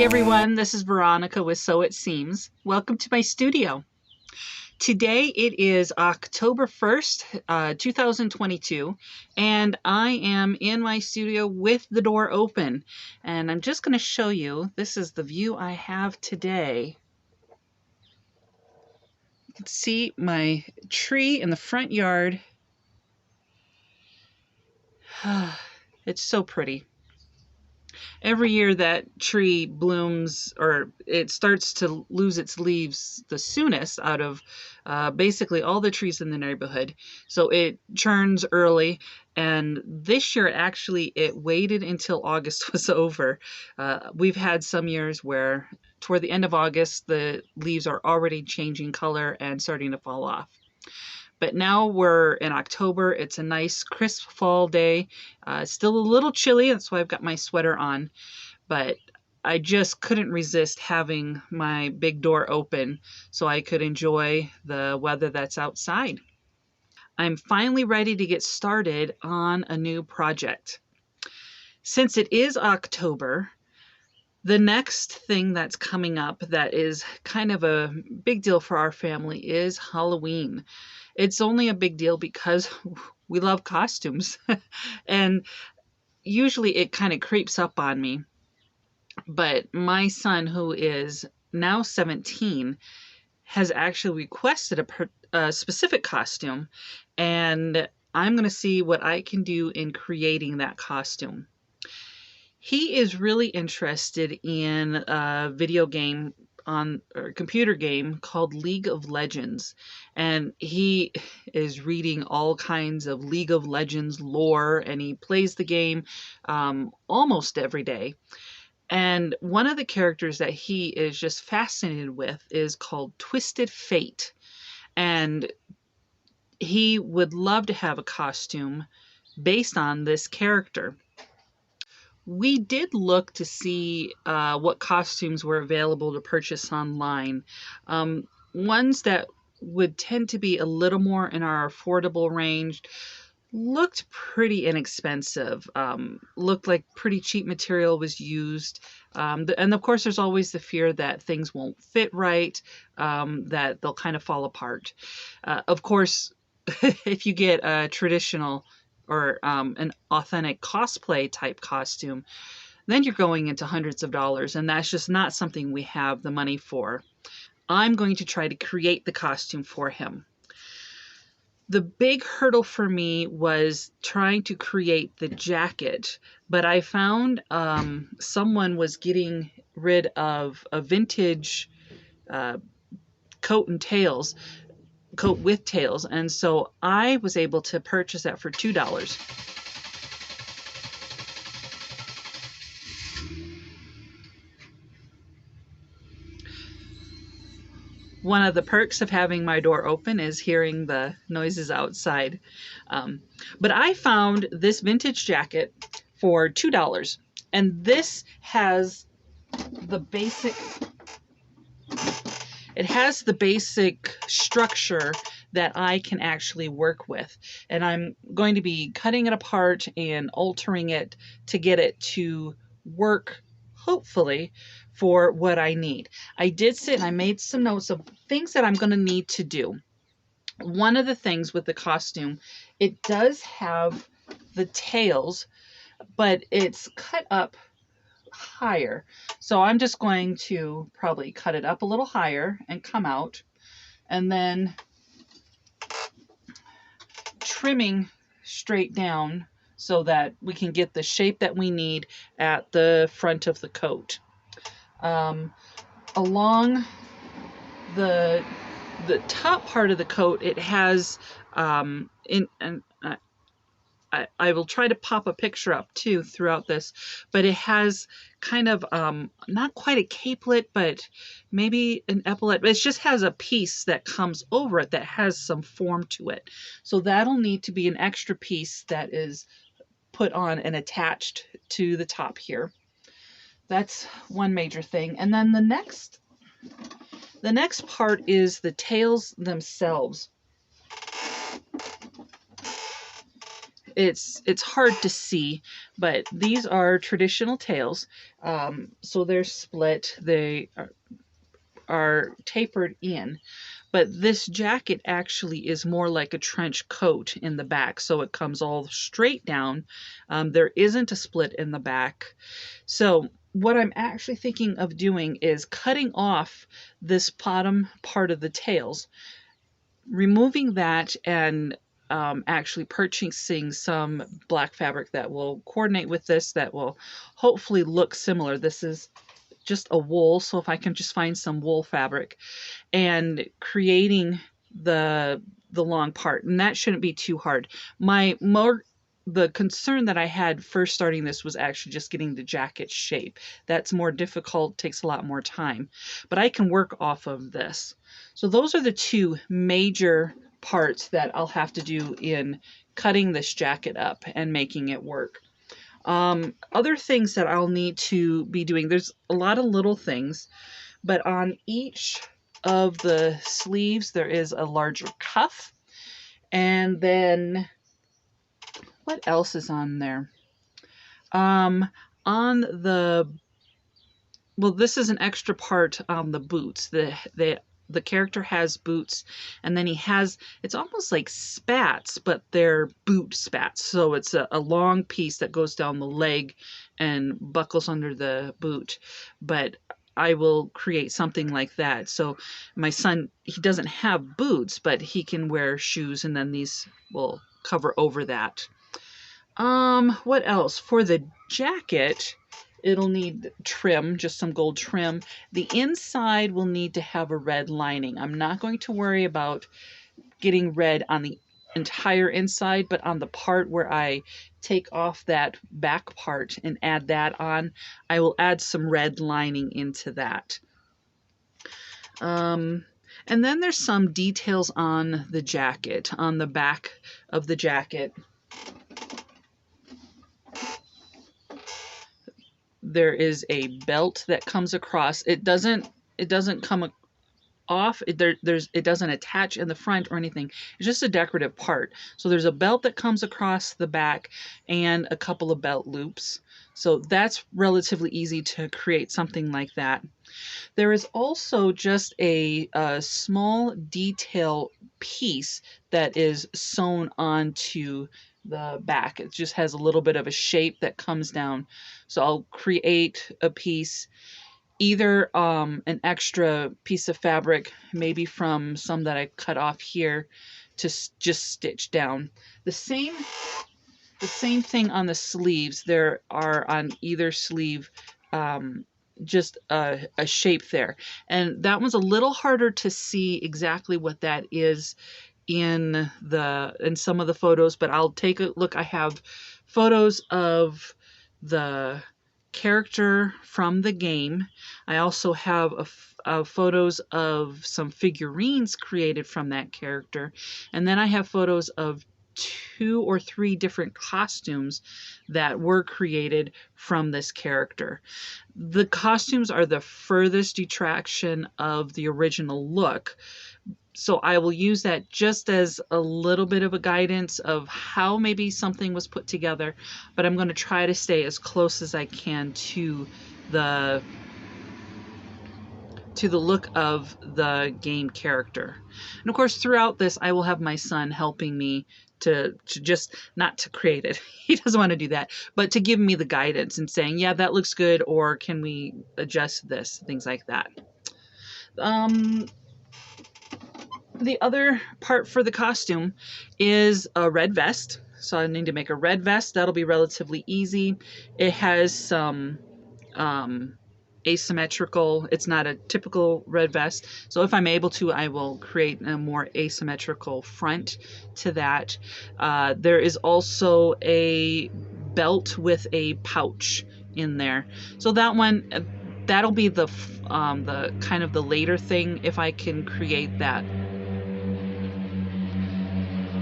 everyone, this is Veronica with So It Seems. Welcome to my studio. Today it is October 1st, 2022, and I am in my studio with the door open. And I'm just going to show you, this is the view I have today. You can see my tree in the front yard. It's so pretty. Every year that tree blooms, or it starts to lose its leaves the soonest out of basically all the trees in the neighborhood. So it churns early, and this year actually it waited until August was over. We've had some years where toward the end of August the leaves are already changing color and starting to fall off. But now we're in October. It's a nice crisp fall day. Still a little chilly, that's why I've got my sweater on. But I just couldn't resist having my big door open so I could enjoy the weather that's outside. I'm finally ready to get started on a new project. Since it is October, the next thing that's coming up that is kind of a big deal for our family is Halloween. It's only a big deal because we love costumes. And usually it kind of creeps up on me. But my son, who is now 17, has actually requested a specific costume. And I'm going to see what I can do in creating that costume. He is really interested in a video game or a computer game called League of Legends, and he is reading all kinds of League of Legends lore, and he plays the game almost every day. And one of the characters that he is just fascinated with is called Twisted Fate, and he would love to have a costume based on this character. We did look to see what costumes were available to purchase online. Ones that would tend to be a little more in our affordable range looked pretty inexpensive. Looked like pretty cheap material was used. And of course, there's always the fear that things won't fit right, that they'll kind of fall apart. Of course, if you get a traditional or an authentic cosplay type costume, then you're going into hundreds of dollars, and that's just not something we have the money for. I'm going to try to create the costume for him. The big hurdle for me was trying to create the jacket, but I found someone was getting rid of a vintage coat with tails, and so I was able to purchase that for $2. One of the perks of having my door open is hearing the noises outside. But I found this vintage jacket for $2, and this has the basic structure that I can actually work with. And I'm going to be cutting it apart and altering it to get it to work, hopefully, for what I need. I did sit and I made some notes of things that I'm going to need to do. One of the things with the costume, it does have the tails, but it's cut up higher. So I'm just going to probably cut it up a little higher and come out, and then trimming straight down so that we can get the shape that we need at the front of the coat. Along the top part of the coat, it has I will try to pop a picture up too throughout this, but it has kind of not quite a capelet, but maybe an epaulet. It just has a piece that comes over it that has some form to it. So that'll need to be an extra piece that is put on and attached to the top here. That's one major thing. And then the next part is the tails themselves. it's hard to see, but these are traditional tails. So they're split. They are tapered in. But this jacket actually is more like a trench coat in the back, so it comes all straight down. There isn't a split in the back. So what I'm actually thinking of doing is cutting off this bottom part of the tails, removing that, and actually purchasing some black fabric that will coordinate with this, that will hopefully look similar. This is just a wool, so if I can just find some wool fabric, and creating the long part, and that shouldn't be too hard. The concern that I had first starting this was actually just getting the jacket shape. That's more difficult, takes a lot more time, but I can work off of this. So those are the two major parts that I'll have to do in cutting this jacket up and making it work. Other things that I'll need to be doing, there's a lot of little things, but on each of the sleeves there is a larger cuff. And then what else is on there? On the, well, this is an extra part on the boots. The character has boots, and then he has, it's almost like spats, but they're boot spats. So it's a long piece that goes down the leg and buckles under the boot. But I will create something like that. So my son, he doesn't have boots, but he can wear shoes, and then these will cover over that. What else? For the jacket, it'll need trim, just some gold trim. The inside will need to have a red lining. I'm not going to worry about getting red on the entire inside, but on the part where I take off that back part and add that on, I will add some red lining into that. And then there's some details on the jacket, on the back of the jacket. There is a belt that comes across. It doesn't come off. It doesn't attach in the front or anything. It's just a decorative part. So there's a belt that comes across the back and a couple of belt loops. So that's relatively easy to create something like that. There is also just a small detail piece that is sewn onto the back. It just has a little bit of a shape that comes down. So I'll create a piece, either an extra piece of fabric, maybe from some that I cut off here, to just stitch down. The same thing on the sleeves. There are on either sleeve just a shape there, and that one's a little harder to see exactly what that is in some of the photos, but I'll take a look. I have photos of the character from the game. I also have photos of some figurines created from that character, and then I have photos of 2 or 3 different costumes that were created from this character. The costumes are the furthest detraction of the original look, so I will use that just as a little bit of a guidance of how maybe something was put together, but I'm going to try to stay as close as I can to the look of the game character. And of course, throughout this, I will have my son helping me to just, not to create it, he doesn't want to do that, but to give me the guidance and saying, yeah, that looks good, or can we adjust this, things like that. The other part for the costume is a red vest. So I need to make a red vest. That'll be relatively easy. It has some asymmetrical, it's not a typical red vest. So if I'm able to, I will create a more asymmetrical front to that. There is also a belt with a pouch in there. So that one, that'll be the kind of the later thing, if I can create that.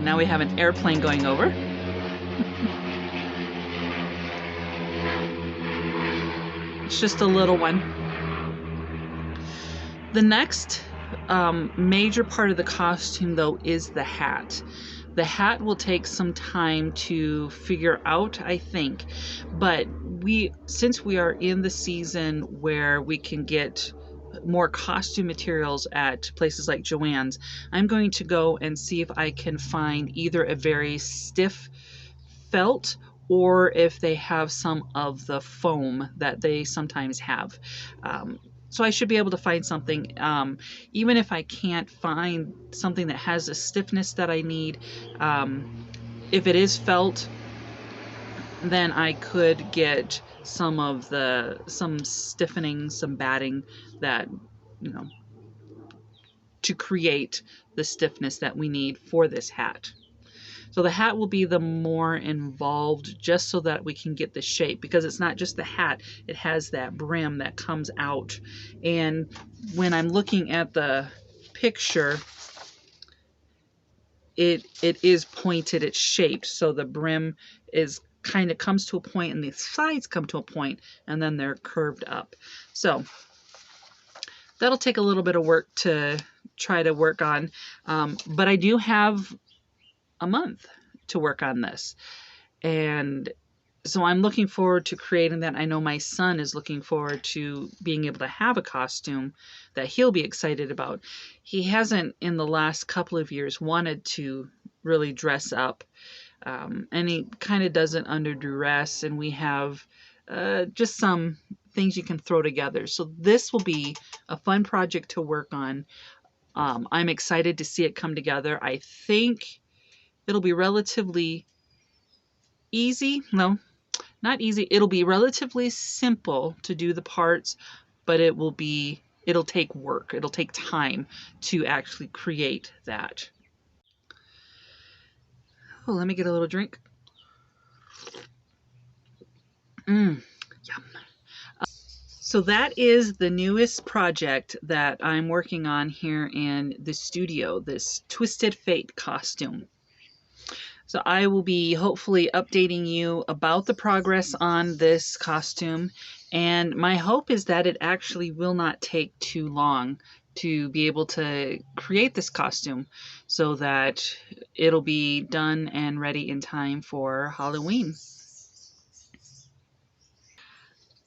Now we have an airplane going over. It's just a little one. The next major part of the costume, though, is the hat. The hat will take some time to figure out, I think, but since we are in the season where we can get more costume materials at places like Joann's, I'm going to go and see if I can find either a very stiff felt or if they have some of the foam that they sometimes have. So I should be able to find something, even if I can't find something that has a stiffness that I need. If it is felt, then I could get some stiffening, some batting that, you know, to create the stiffness that we need for this hat. So the hat will be the more involved, just so that we can get the shape, because it's not just the hat, it has that brim that comes out. And when I'm looking at the picture, it is pointed, it's shaped, so the brim is kind of comes to a point and the sides come to a point and then they're curved up. So that'll take a little bit of work to try to work on, but I do have a month to work on this. And so I'm looking forward to creating that. I know my son is looking forward to being able to have a costume that he'll be excited about. He hasn't in the last couple of years wanted to really dress up, and he kind of does it under duress, and we have just some things you can throw together. So this will be a fun project to work on. I'm excited to see it come together. I think it'll be relatively easy. No, not easy. It'll be relatively simple to do the parts, but it'll take work. It'll take time to actually create that. Oh, let me get a little drink. Yum. So that is the newest project that I'm working on here in the studio, this Twisted Fate costume. So I will be hopefully updating you about the progress on this costume, and my hope is that it actually will not take too long to be able to create this costume so that it'll be done and ready in time for Halloween.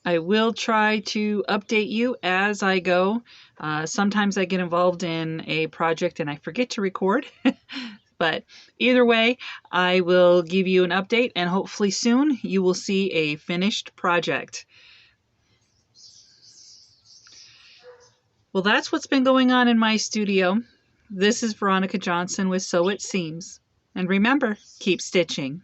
I will try to update you as I go. Sometimes I get involved in a project and I forget to record. But either way, I will give you an update, and hopefully soon you will see a finished project. Well, that's what's been going on in my studio. This is Veronica Johnson with Sew It Seams. And remember, keep stitching.